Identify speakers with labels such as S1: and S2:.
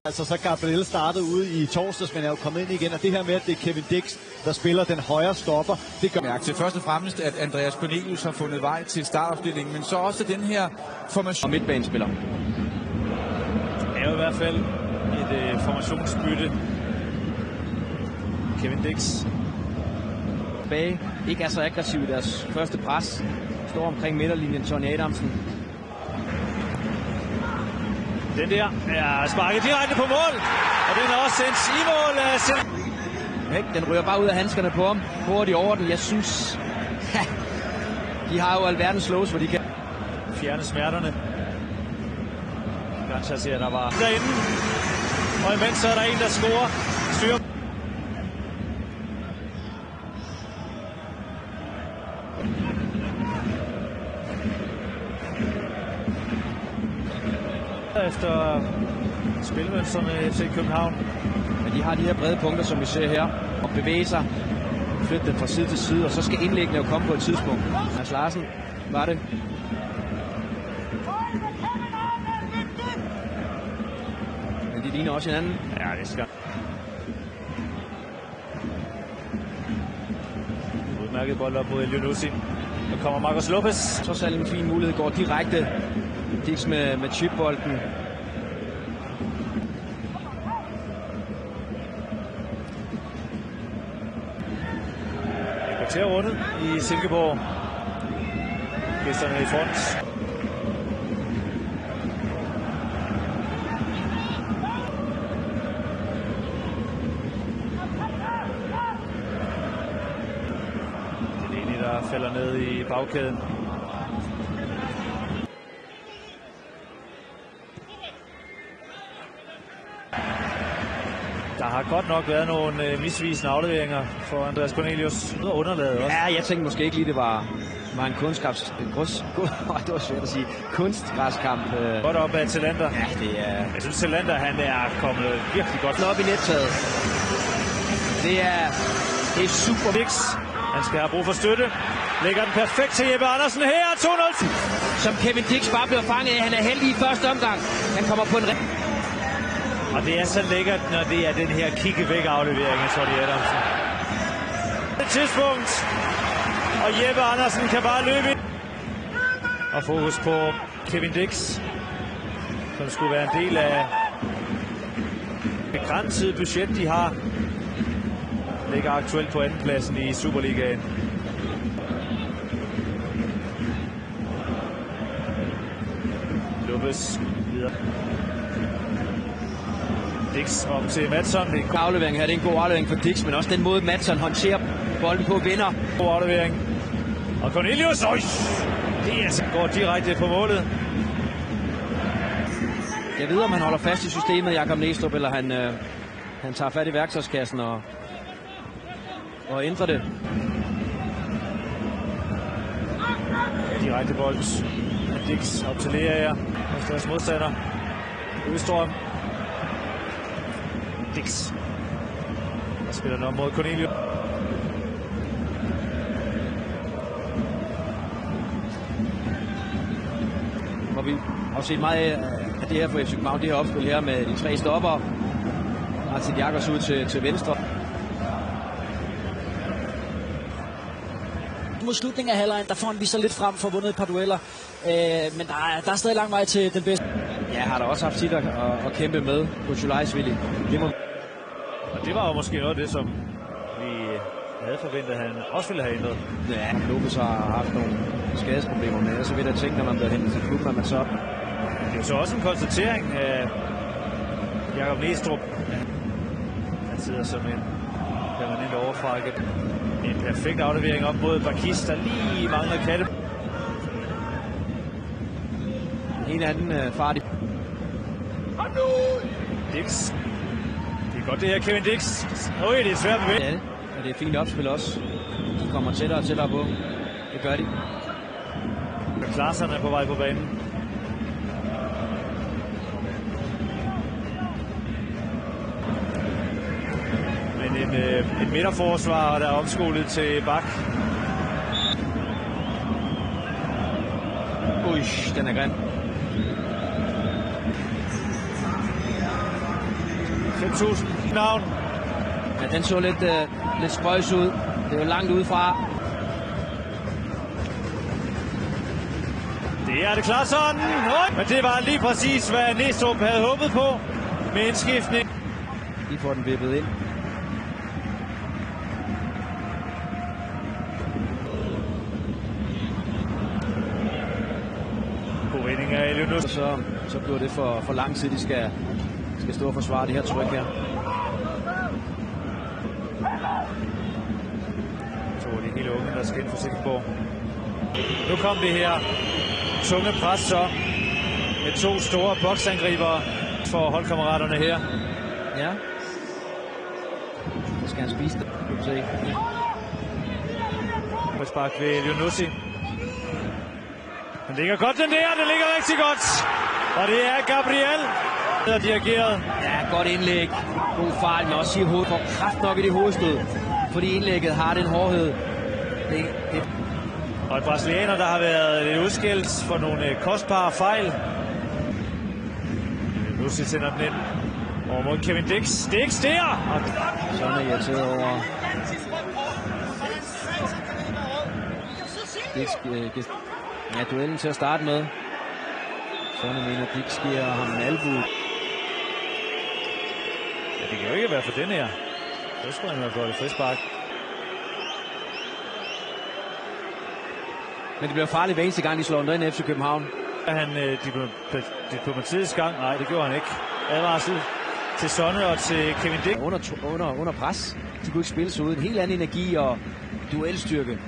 S1: Altså så Gabriel startede ude i torsdags, men er jo kommet ind igen, og det her med, at det er Kevin Dix, der spiller den højre stopper, det gør
S2: mærke til først og fremmest, at Andreas Cornelius har fundet vej til startopstillingen, men så også den her formation.
S3: Og midtbanespiller.
S4: Det er jo i hvert fald et formationsbytte. Kevin Dix.
S3: Bage ikke er så aggressiv i deres første pres. Står omkring midterlinjen, Tony Adamsen.
S4: Den der er sparket direkte på mål, og den er også sendt i mål af
S3: Den ryger bare ud af handskerne på ham. Hurtigt over den. Jeg synes, de har jo alverdens slows, hvor de kan
S4: fjerne smerterne. Ganske siger, der var derinde, og imens så er der en, der scorer. Styrer. Efter spilmønster med FC København.
S3: Men de har de her brede punkter, som vi ser her, og bevæge sig, flytte den fra side til side, og så skal indlæggene jo komme på et tidspunkt. Mads Larsen var det. Men de ligner også hinanden.
S4: Ja, det skal. Udmærket bold op mod Elionossi. Nu kommer Marcos Lopez.
S3: Så selv en fin mulighed, går direkte Dix med chipbolden.
S4: Kvarterrundet i Silkeborg. Gæsterne i front. Det er der falder ned i bagkæden. Der har godt nok været nogle misvisende afleveringer for Andreas Cornelius. Noget underlaget også.
S3: Ja, jeg tænkte måske ikke lige, det var en det var svært at sige. Kunstgræskamp.
S4: Godt op af Talander.
S3: Ja, det er...
S4: Jeg synes, Talander han er kommet virkelig godt
S3: op i nettaget. Det er super.
S4: Dix. Han skal have brug for støtte. Lægger den perfekt til Jeppe Andersen her. 2-0.
S3: Som Kevin Dix bare bliver fanget af. Han er heldig i første omgang. Han kommer på en...
S4: Og det er så lækkert, når det er den her kigge væk aflevering af Tony Adamsen. Et tidspunkt, og Jeppe Andersen kan bare løbe ind. Og fokus på Kevin Dix, som skulle være en del af begrænset budget, de har. Ligger aktuelt på andenpladsen i Superligaen. Lopez videre. Dix om til Madsen.
S3: Det er en aflevering her. Det er en god aflevering for Dix, men også den måde Madsen håndterer bolden på vinder.
S4: God aflevering. Og Cornelius. Det går direkte på målet.
S3: Jeg ved, om han holder fast i systemet, Jakob Næstrup, eller han tager fat i værktøjskassen og ændrer det.
S4: Direkte bold. Dix op til Lea. Og deres modstander. Østrøm. Dix. Der spiller den op mod Cornelius.
S3: Hvor vi har set meget af det her for FC København, det her opspil her med de tre stopper. Martin Jakobs ud til venstre.
S5: Mod slutningen af halvlejen, der får han vist sig lidt frem for vundet et par dueller. Men der er stadig lang vej til den bedste.
S3: Ja, har der også haft sit at kæmpe med på Julajsvili.
S4: Og det var jo måske noget af det, som vi havde forventet, at han også ville have ændret.
S3: Ja, Lopez har haft nogle skadesproblemer med, så vil jeg tænke, når man bliver hentet til klubben, at man så...
S4: Det er jo så også en konstatering af Jakob Næstrup. Han sidder som en permanent overfrakke. En perfekt aflevering op mod Bakis, der lige mangler katte.
S3: En anden farlig.
S4: Dix. Det er godt det her, Kevin Dix. Det er svært bevæge.
S3: Ja, og det er fint opspil også. De kommer tættere og tættere på. Det gør de.
S4: Klarserne er på vej på banen. Men en midterforsvar, der er omskolet til bak.
S3: Ui, den er grim.
S4: 5.000 navn.
S3: Ja, den så lidt spøjs ud. Det er jo langt udefra.
S4: Det er det klart sådan. Men det var lige præcis, hvad Næstrup havde håbet på med indskiftning.
S3: De får den vippet ind.
S4: God vending af Elionus.
S3: Så bliver det for lang tid, de skal stå og forsvare det her tryk her.
S4: Så er det hele unge, der skal ind for Silkeborg. Nu kom det her tunge pres så med 2 store boksangriber for holdkammeraterne her.
S3: Ja. Så skal han spise det.
S4: Spark ved Elionussi. Den ligger godt, den ligger rigtig godt. Og det er Gabriel, der er dirigeret.
S3: Ja, godt indlæg. God fart, men også i hovedet. Får kraft nok i det hovedstød. Fordi indlægget har den hårdhed.
S4: Og et brasilianer, der har været lidt udskilt for nogle kostbare fejl. Elionussi sender den ind over mod Kevin Dix. Dix der!
S3: Sådan er irriteret over. Ja, duellen til at starte med. Sådan mener Dix giver ham en albu.
S4: Ja, det kan jo ikke være for den her. Så skulle han have fået et frispark.
S3: Men det bliver farligt hver eneste gang, de slår den ind FC København.
S4: Han diplomatiets gang? Nej, det gjorde han ikke. Advarsel til Sonne og til Kevin Dix.
S3: Under pres. De kunne ikke spille sig ud. En helt anden energi og duelstyrke.